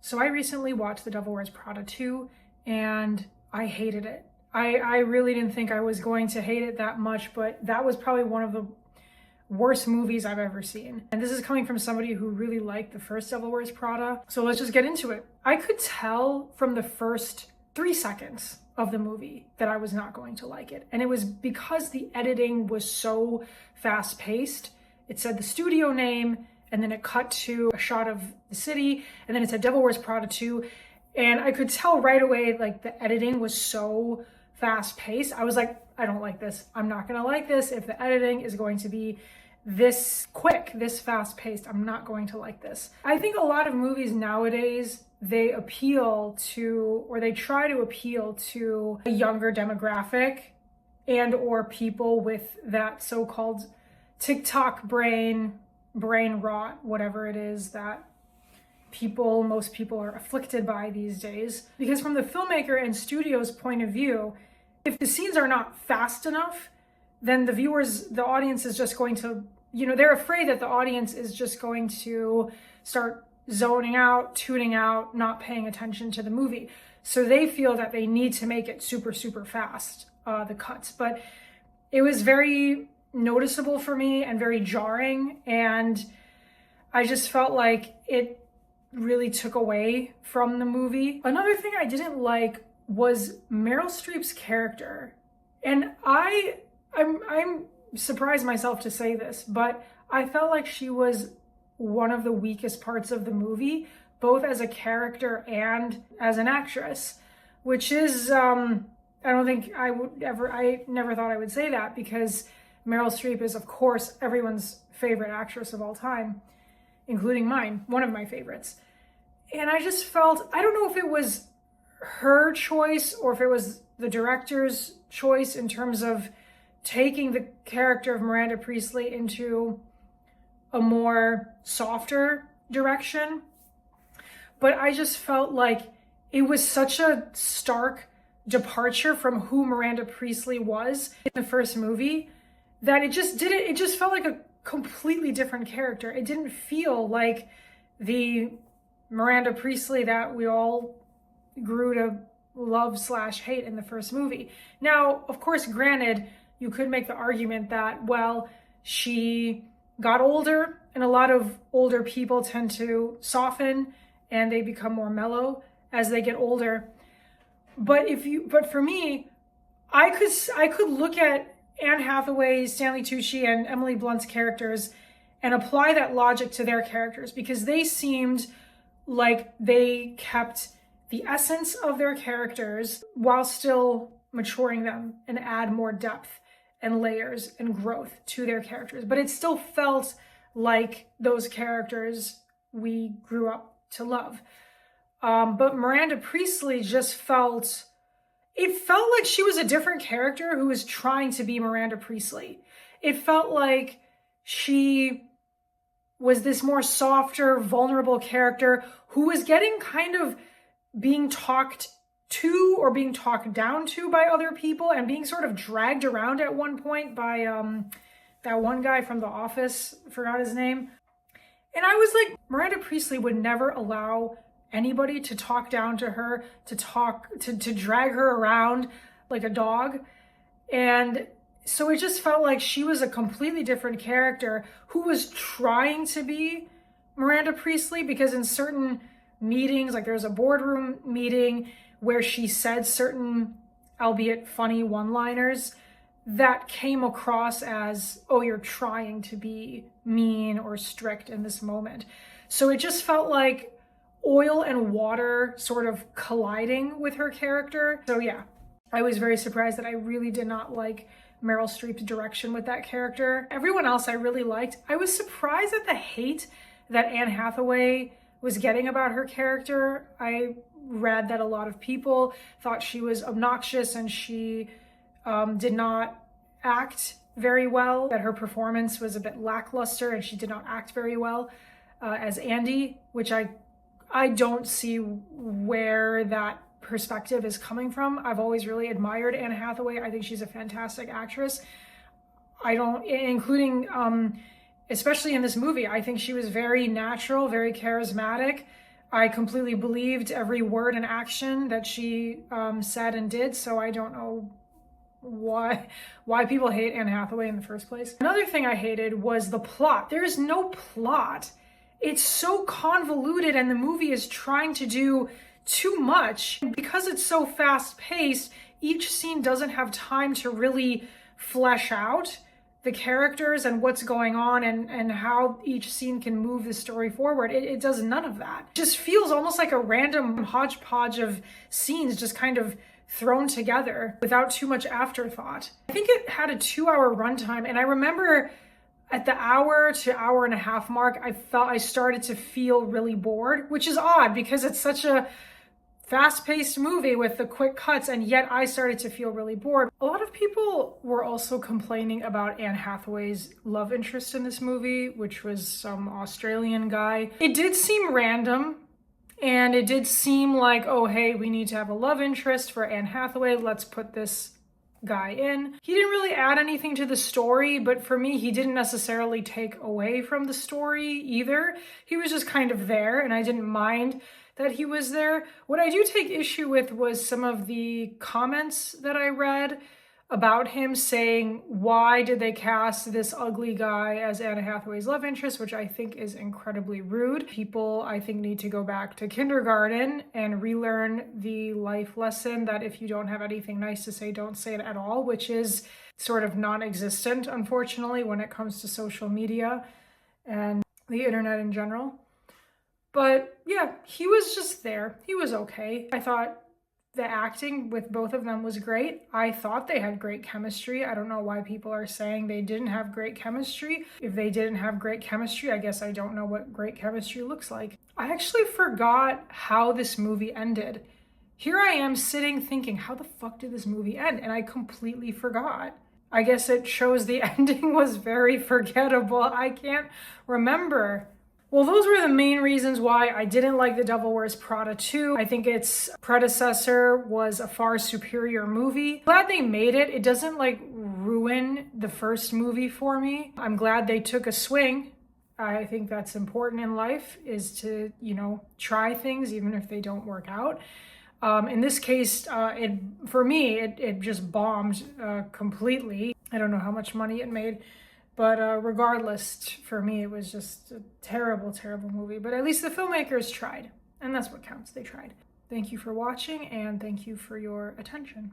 So I recently watched The Devil Wears Prada 2 and I hated it. I really didn't think I was going to hate it that much, but that was probably one of the worst movies I've ever seen. And this is coming from somebody who really liked the first Devil Wears Prada. So let's just get into it. I could tell from the first 3 seconds of the movie that I was not going to like it. And it was because the editing was so fast paced. It said the studio name, and then it cut to a shot of the city, and then it said Devil Wears Prada 2. And I could tell right away, like, the editing was so fast paced. I was like, I don't like this. I'm not gonna like this. If the editing is going to be this quick, this fast paced, I'm not going to like this. I think a lot of movies nowadays, they appeal to, or they try to appeal to a younger demographic and or people with that so-called TikTok brain rot, whatever it is that most people are afflicted by these days. Because from the filmmaker and studio's point of view, if the scenes are not fast enough, then the audience is just going to, they're afraid that the audience is just going to start zoning out, tuning out, not paying attention to the movie. So they feel that they need to make it super, super fast, the cuts. But it was very noticeable for me and very jarring. And I just felt like it really took away from the movie. Another thing I didn't like was Meryl Streep's character. And I'm surprised myself to say this, but I felt like she was one of the weakest parts of the movie, both as a character and as an actress, which is, I never thought I would say that, because Meryl Streep is, of course, everyone's favorite actress of all time, including mine, one of my favorites. And I just felt, I don't know if it was her choice or if it was the director's choice in terms of taking the character of Miranda Priestly into a more softer direction. But I just felt like it was such a stark departure from who Miranda Priestly was in the first movie that it just felt like a completely different character. It didn't feel like the Miranda Priestly that we all grew to love/hate in the first movie. Now, of course, granted, you could make the argument that, well, she got older, and a lot of older people tend to soften and they become more mellow as they get older. But for me, I could look at Anne Hathaway, Stanley Tucci, and Emily Blunt's characters and apply that logic to their characters, because they seemed like they kept the essence of their characters while still maturing them and add more depth and layers and growth to their characters. But it still felt like those characters we grew up to love. But Miranda Priestly just felt like she was a different character who was trying to be Miranda Priestly. It felt like she was this more softer, vulnerable character who was getting kind of being talked to or being talked down to by other people and being sort of dragged around at one point by that one guy from The Office, forgot his name. And I was like, Miranda Priestly would never allow anybody to talk down to her, to drag her around like a dog. And so it just felt like she was a completely different character who was trying to be Miranda Priestly, because in certain meetings, like there was a boardroom meeting where she said certain, albeit funny, one-liners that came across as, oh, you're trying to be mean or strict in this moment. So it just felt like oil and water sort of colliding with her character. So yeah, I was very surprised that I really did not like Meryl Streep's direction with that character. Everyone else I really liked. I was surprised at the hate that Anne Hathaway was getting about her character. I read that a lot of people thought she was obnoxious and she did not act very well, that her performance was a bit lackluster and she did not act very well as Andy, which I don't see where that perspective is coming from. I've always really admired Anne Hathaway. I think she's a fantastic actress. Especially in this movie, I think she was very natural, very charismatic. I completely believed every word and action that she said and did, so I don't know why people hate Anne Hathaway in the first place. Another thing I hated was the plot. There is no plot. It's so convoluted, and the movie is trying to do too much. Because it's so fast-paced, each scene doesn't have time to really flesh out the characters and what's going on and how each scene can move the story forward. It does none of that. It just feels almost like a random hodgepodge of scenes just kind of thrown together without too much afterthought. I think it had a 2-hour runtime, and I remember at the hour to hour and a half mark, I felt I started to feel really bored, which is odd because it's such a fast-paced movie with the quick cuts, and yet I started to feel really bored. A lot of people were also complaining about Anne Hathaway's love interest in this movie, which was some Australian guy. It did seem random, and it did seem like, oh, hey, we need to have a love interest for Anne Hathaway. Let's put this guy in. He didn't really add anything to the story, but for me, he didn't necessarily take away from the story either. He was just kind of there, and I didn't mind that he was there. What I do take issue with was some of the comments that I read about him saying, why did they cast this ugly guy as Anne Hathaway's love interest, which I think is incredibly rude. People, I think, need to go back to kindergarten and relearn the life lesson that if you don't have anything nice to say, don't say it at all, which is sort of non-existent, unfortunately, when it comes to social media and the internet in general. But yeah, he was just there. He was okay. I thought the acting with both of them was great. I thought they had great chemistry. I don't know why people are saying they didn't have great chemistry. If they didn't have great chemistry, I guess I don't know what great chemistry looks like. I actually forgot how this movie ended. Here I am sitting thinking, how the fuck did this movie end? And I completely forgot. I guess it shows the ending was very forgettable. I can't remember. Well, those were the main reasons why I didn't like The Devil Wears Prada 2. I think its predecessor was a far superior movie. Glad they made it. It doesn't like ruin the first movie for me. I'm glad they took a swing. I think that's important in life, is to, try things even if they don't work out. In this case, for me, it just bombed completely. I don't know how much money it made. But regardless, for me, it was just a terrible, terrible movie. But at least the filmmakers tried. And that's what counts. They tried. Thank you for watching, and thank you for your attention.